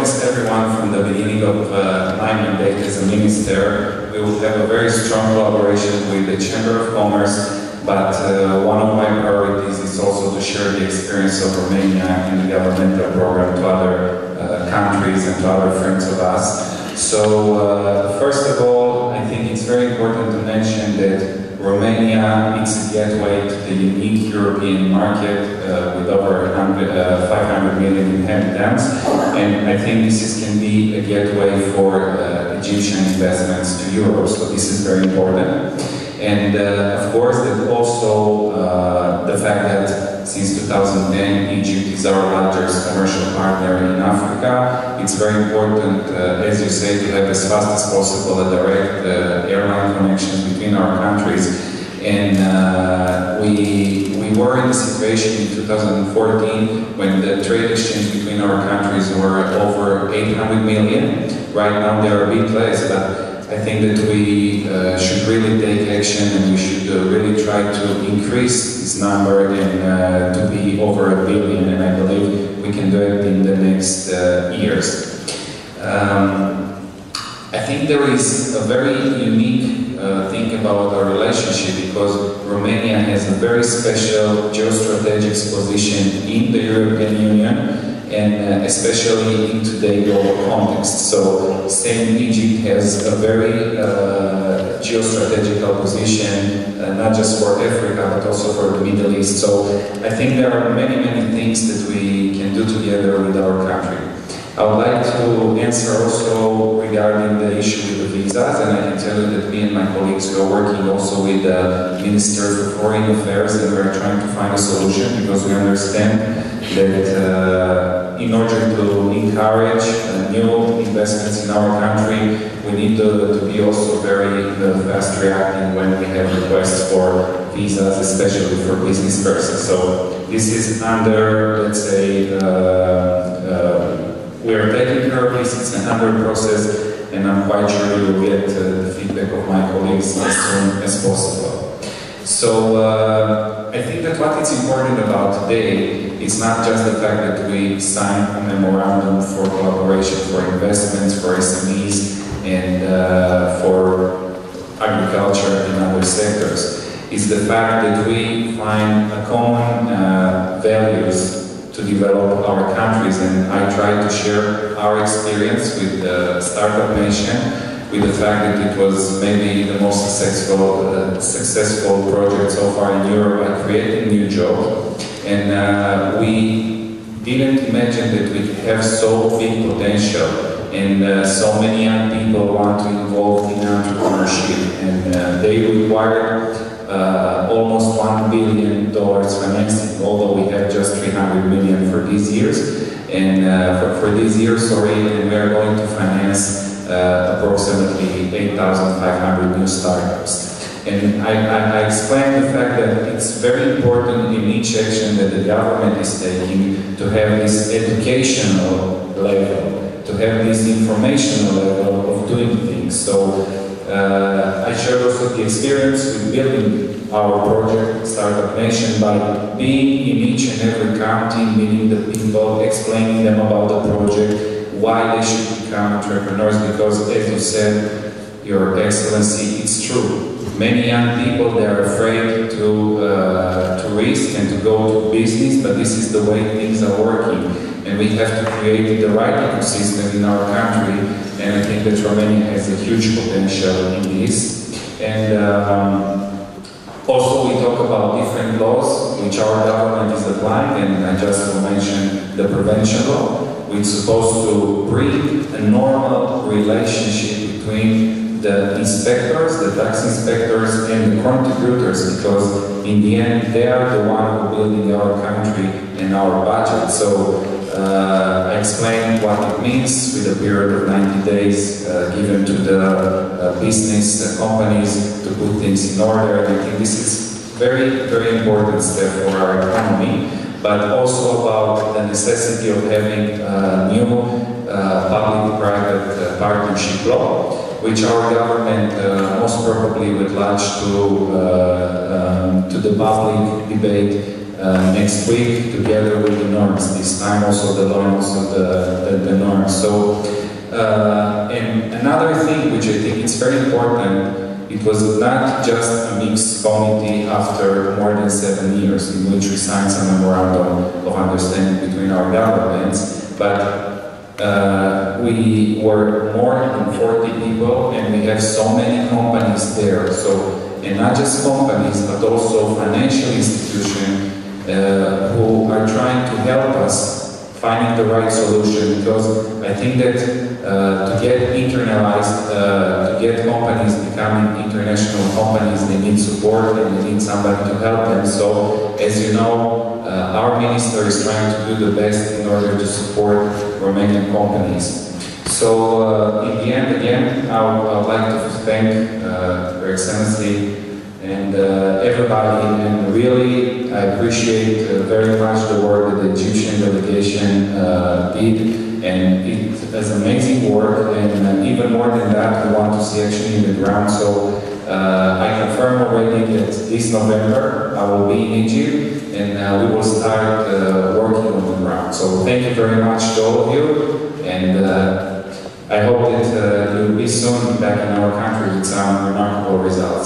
promised everyone from the beginning of my mandate as a minister, we will have a very strong collaboration with the Chamber of Commerce, but one of my priorities is also to share the experience of Romania in the governmental program to other countries and to other friends of us. So, first of all, I think it's very important to mention that Romania is a gateway to the unique European market with over 500 million inhabitants, and I think this can be a gateway for Egyptian investments to Europe, so this is very important. And of course, that also the fact that since 2010 Egypt is our largest commercial partner in Africa. It's very important, as you say, to have as fast as possible a direct airline connection between our countries. And we were in a situation in 2014 when the trade exchange between our countries were over 800 million. Right now they are a bit less, but I think that we should really take action, and we should really try to increase this number and to be over 1 billion, and I believe we can do it in the next years. I think there is a very unique thing about our relationship, because Romania has a very special geostrategic position in the European Union, and especially in today's global context. So, same Egypt has a very geostrategical position, not just for Africa, but also for the Middle East. So, I think there are many things that we can do together with our country. I would like to answer also regarding the issue with the visas, and I can tell you that me and my colleagues are working also with the Minister for Foreign Affairs, and we're trying to find a solution, because we understand that in order to encourage new investments in our country, we need to be also very fast reacting when we have requests for visas, especially for business persons. So this is under, let's say, we are taking care of this. It's an under process, and I'm quite sure you will get the feedback of my colleagues as soon as possible. So I think that what is important about today is not just the fact that we signed a memorandum for collaboration for investments, for SMEs, and for agriculture and other sectors. It's the fact that we find a common values to develop our countries, and I try to share our experience with the Startup Nation, with the fact that it was maybe the most successful project so far in Europe by creating new jobs. And we didn't imagine that we have so big potential, and so many young people want to involve in entrepreneurship, and they require almost $1 billion financing, although we have just 300 million for these years, and for this year, and we are going to finance approximately 8,500 new startups. And I explained the fact that it's very important in each action that the government is taking to have this educational level, to have this informational level of doing things. So I shared also the experience with building our project, Startup Nation, by being in each and every county, meeting the people, explaining them about the project, why they should become entrepreneurs, because as you said, Your Excellency, it's true. Many young people, they are afraid to risk and to go to business, but this is the way things are working. And we have to create the right ecosystem in our country, and I think that Romania has a huge potential in this. And also we talk about different laws which our government is applying, and I just mentioned the prevention law, which is supposed to bring a normal relationship between the inspectors, the tax inspectors, and the contributors, because in the end they are the one who are building our country and our budget. So I explained what it means with a period of 90 days given to the business companies to put things in order. And I think this is very important step for our economy, but also about the necessity of having a new public-private partnership law, which our government most probably would launch to the public debate next week together with the norms. This time also the law and also the norms. So, and another thing which I think is very important, it was not just a mixed committee after more than 7 years in which we signed some memorandum of understanding between our governments, but we were more than 40 people and we have so many companies there. So, and not just companies, but also financial institutions who are trying to help us finding the right solution, because I think that to get internalized, to get companies becoming international companies, they need support and they need somebody to help them. So, as you know, our minister is trying to do the best in order to support Romanian companies. So, in the end, again, I would like to thank Your Excellency and everybody, and really I appreciate very much the work that the Egyptian delegation did, and it is amazing work, and even more than that, we want to see actually in the ground. So I confirm already that this November I will be in Egypt, and we will start working on the ground. So thank you very much to all of you, and I hope that you will be soon back in our country with some remarkable results.